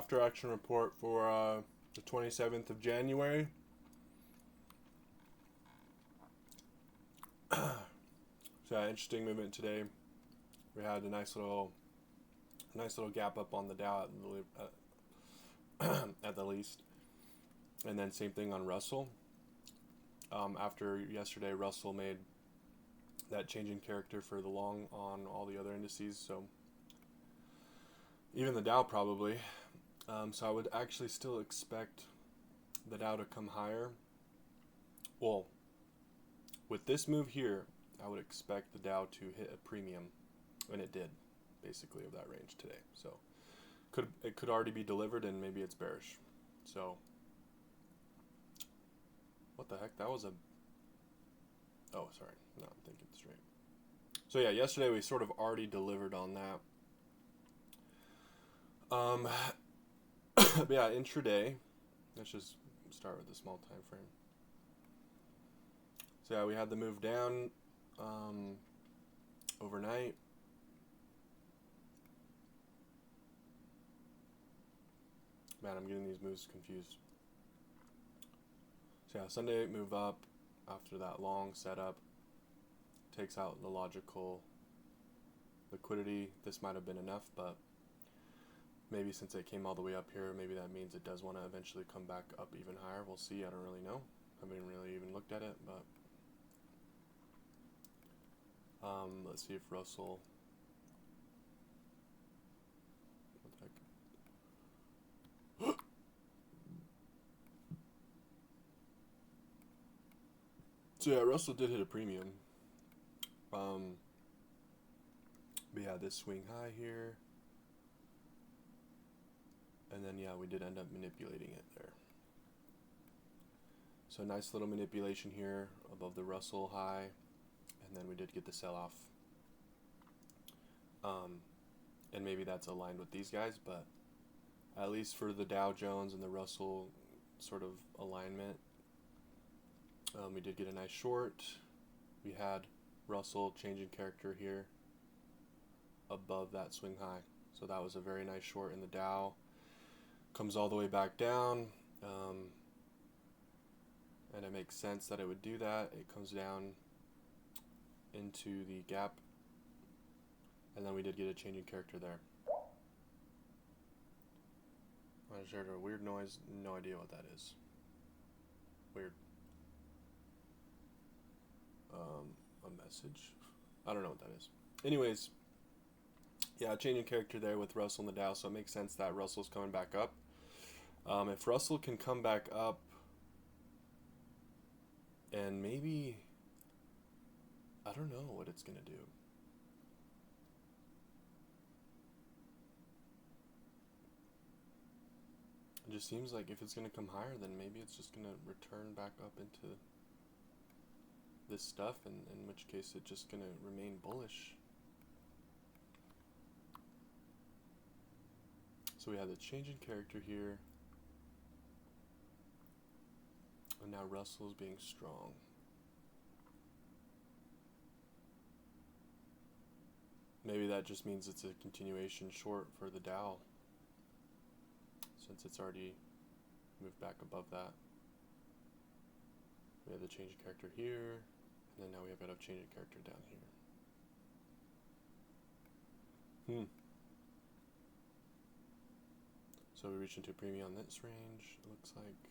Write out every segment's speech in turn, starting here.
after action report for the 27th of January. So yeah, interesting movement today. We had a nice little gap up on the Dow at the least, and then same thing on Russell. After yesterday, Russell made that change in character for the long on all the other indices, so even the Dow probably. So I would actually still expect the Dow to come higher. Well, with this move here, I would expect the Dow to hit a premium, and it did, basically, of that range today. So it could already be delivered, and maybe it's bearish. So what the heck? That was a... Oh, sorry. No, I'm thinking straight. So yeah, yesterday we sort of already delivered on that. But yeah, intraday, let's just start with the small time frame. So yeah, we had the move down overnight. Man, I'm getting these moves confused. So yeah, Sunday move up after that long setup. Takes out the logical liquidity. This might have been enough, but maybe since it came all the way up here, maybe that means it does want to eventually come back up even higher. We'll see. I don't really know. I haven't really even looked at it, but let's see if Russell... What the heck? So yeah, Russell did hit a premium. But yeah, this swing high here. And then yeah, we did end up manipulating it there. So nice little manipulation here above the Russell high. And then we did get the sell-off. And maybe that's aligned with these guys, but at least for the Dow Jones and the Russell sort of alignment, we did get a nice short. We had Russell changing character here above that swing high. So that was a very nice short in the Dow. Comes all the way back down. And it makes sense that it would do that. It comes down into the gap. And then we did get a change in character there. I just heard a weird noise. No idea what that is. Weird. A message. I don't know what that is. Anyways, yeah, changing character there with Russell and the Dow, so it makes sense that Russell's coming back up. If Russell can come back up and maybe, I don't know what it's going to do. It just seems like if it's going to come higher, then maybe it's just going to return back up into this stuff, and in which case it's just going to remain bullish. So we have the change in character here. And now Russell's being strong. Maybe that just means it's a continuation short for the Dow, since it's already moved back above that. We have the change of character here, and then now we have got a change of character down here. So we reach into a premium on this range, it looks like.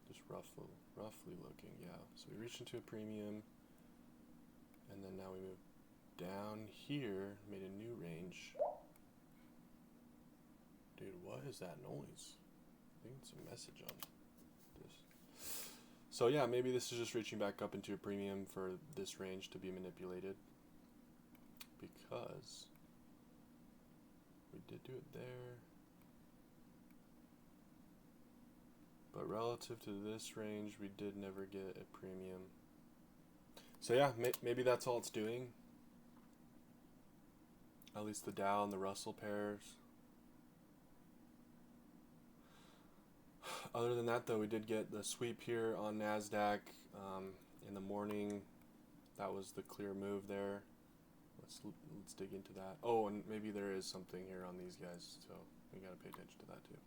Just roughly looking, yeah. So we reach into a premium, and then now we move down here, made a new range. Dude, what is that noise? I think it's a message on this. So yeah, maybe this is just reaching back up into a premium for this range to be manipulated, because we did do it there. But relative to this range, we did never get a premium. So yeah, maybe that's all it's doing. At least the Dow and the Russell pairs. Other than that, though, we did get the sweep here on NASDAQ in the morning. That was the clear move there. let's dig into that. Oh, and maybe there is something here on these guys, so we gotta pay attention to that too.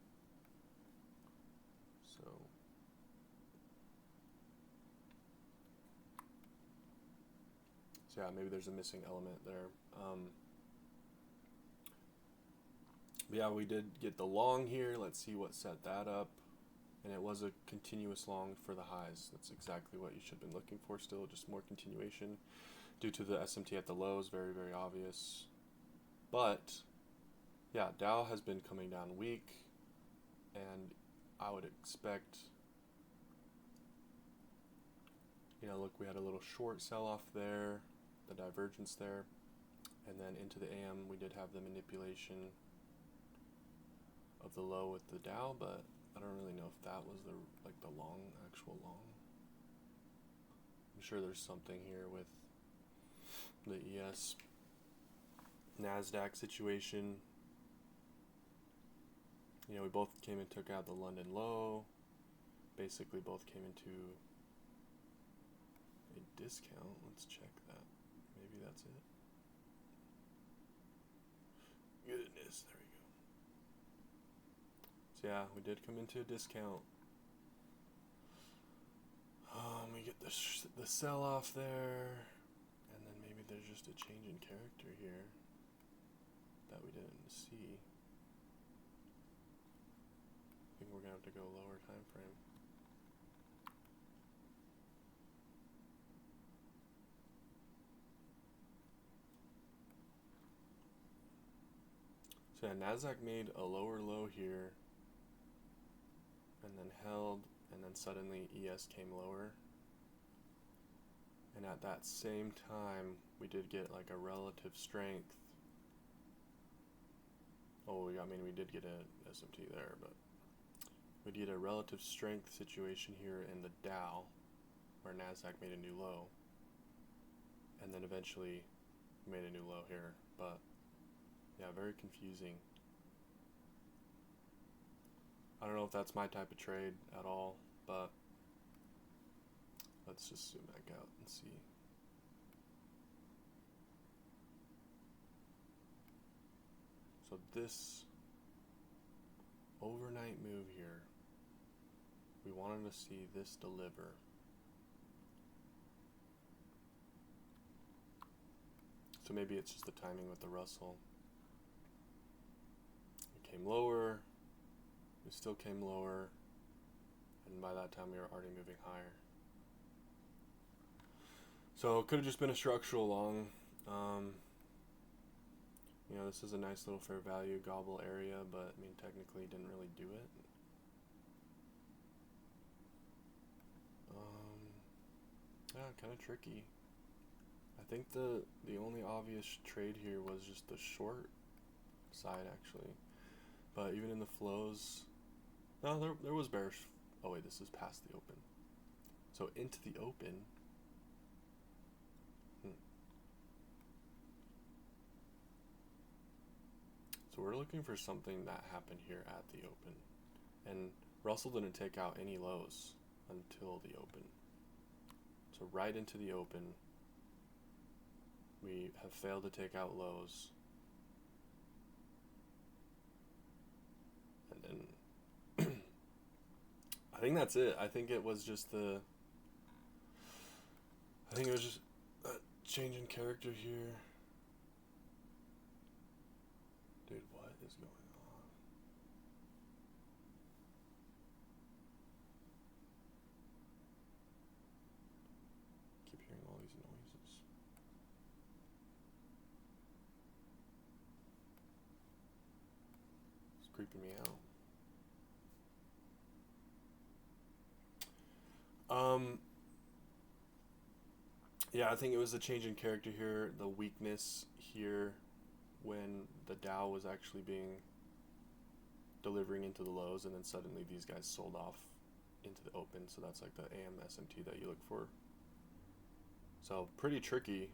So yeah, maybe there's a missing element there. Yeah, we did get the long here. Let's see what set that up. And it was a continuous long for the highs. That's exactly what you should have been looking for still, just more continuation. Due to the SMT at the lows, very, very obvious. But, yeah, Dow has been coming down weak. And I would expect, look, we had a little short sell-off there, the divergence there. And then into the AM, we did have the manipulation of the low with the Dow, but I don't really know if that was the long, actual long. I'm sure there's something here with the ES NASDAQ situation. We both came and took out the London low. Basically both came into a discount. Let's check that. Maybe that's it. Goodness, there we go. So yeah, we did come into a discount. We get the sell-off there, and then maybe there's just a change in character here that we didn't see. I think we're gonna have to go lower time frame. So yeah, NASDAQ made a lower low here, and then held, and then suddenly ES came lower. And at that same time, we did get like a relative strength. Oh, we did get a SMT there, but we did a relative strength situation here in the Dow, where NASDAQ made a new low. And then eventually made a new low here, but yeah, very confusing. I don't know if that's my type of trade at all, but let's just zoom back out and see. So this overnight move here, we wanted to see this deliver. So maybe it's just the timing with the Russell. It came lower, we still came lower, and by that time we were already moving higher. So it could have just been a structural long. This is a nice little fair value gobble area, but technically didn't really do it. Yeah, kind of tricky. I think the only obvious trade here was just the short side actually, but even in the flows, no, there was bearish. Oh wait, this is past the open. So into the open. So we're looking for something that happened here at the open, and Russell didn't take out any lows until the open. So right into the open, we have failed to take out lows. And then I think that's it. I think it was just a change in character here. Dude, what is going on? Keep hearing all these noises. It's creeping me out. Yeah, I think it was a change in character here, the weakness here when the Dow was actually delivering into the lows, and then suddenly these guys sold off into the open. So that's like the AM SMT that you look for. So pretty tricky.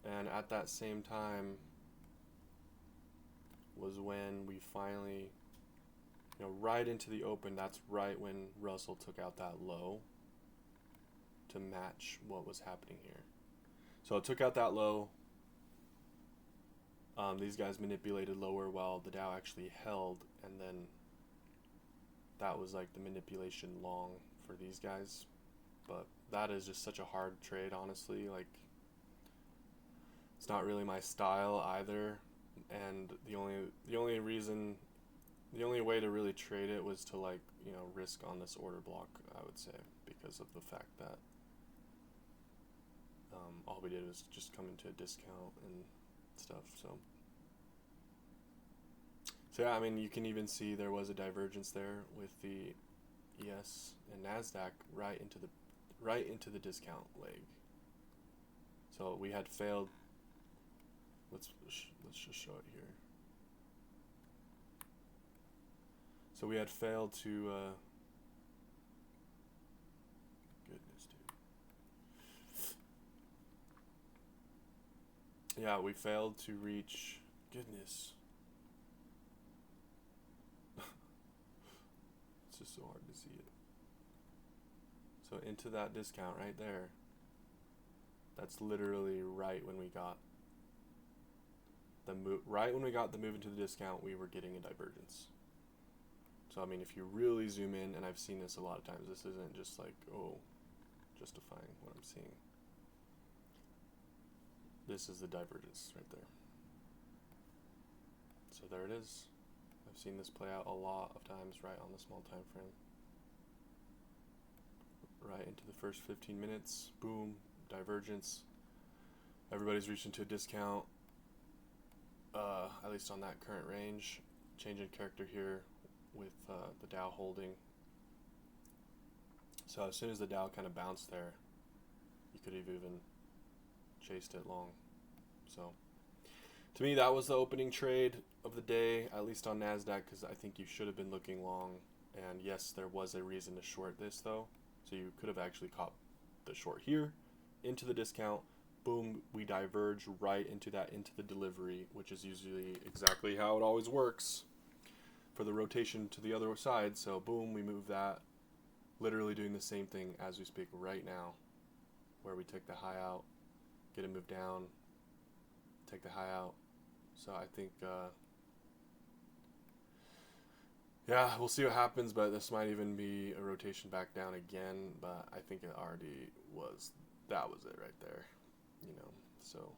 And at that same time was when we finally, right into the open, that's right when Russell took out that low to match what was happening here. So it took out that low. These guys manipulated lower while the Dow actually held, and then that was like the manipulation long for these guys. But that is just such a hard trade, honestly. Like, it's not really my style either, and the only reason, the only way to really trade it was to, like, risk on this order block, I would say, because of the fact that all we did was just come into a discount and stuff. So yeah, I mean, you can even see there was a divergence there with the ES and Nasdaq right into the discount leg. So we had failed. Let's just show it here. So we had failed to. Goodness, dude. Yeah, we failed to reach. Goodness. It's just so hard to see it. So into that discount right there. That's literally right when we got the move. Right when we got the move into the discount, we were getting a divergence. So I mean, if you really zoom in, and I've seen this a lot of times, this isn't just like, oh, justifying what I'm seeing. This is the divergence right there. So there it is. I've seen this play out a lot of times right on the small time frame. Right into the first 15 minutes, boom, divergence. Everybody's reaching to a discount, at least on that current range. Change in character here with the Dow holding. So as soon as the Dow kind of bounced there, you could have even chased it long. So to me, that was the opening trade of the day, at least on NASDAQ, because I think you should have been looking long. And yes, there was a reason to short this though. So you could have actually caught the short here into the discount. Boom, we diverge right into the delivery, which is usually exactly how it always works for the rotation to the other side. So boom, we move that, literally doing the same thing as we speak right now, where we take the high out, get it moved down, take the high out. So I think, yeah, we'll see what happens, but this might even be a rotation back down again, but I think it already was, that was it right there, so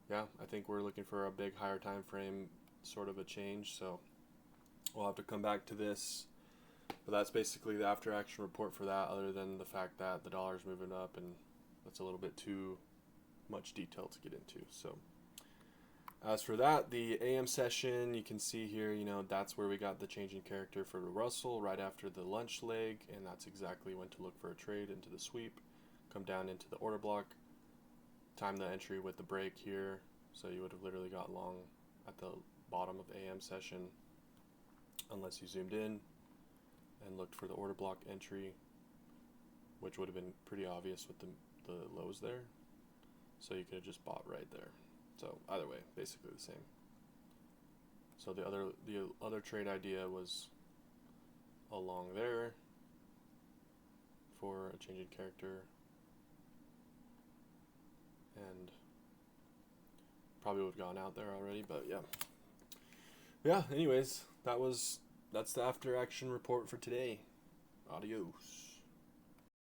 yeah, I think we're looking for a big higher time frame sort of a change, so we'll have to come back to this, but that's basically the after action report for that, other than the fact that the dollar's moving up, and that's a little bit too much detail to get into. So as for that, the AM session, you can see here, that's where we got the change in character for the Russell right after the lunch leg, and that's exactly when to look for a trade into the sweep, come down into the order block, time the entry with the break here, so you would have literally got long at the bottom of AM session unless you zoomed in and looked for the order block entry, which would have been pretty obvious with the lows there, so you could have just bought right there. So either way, basically the same. So the other trade idea was along there for a change in character, and probably would have gone out there already, but yeah. Anyways, that's the after action report for today. Adios.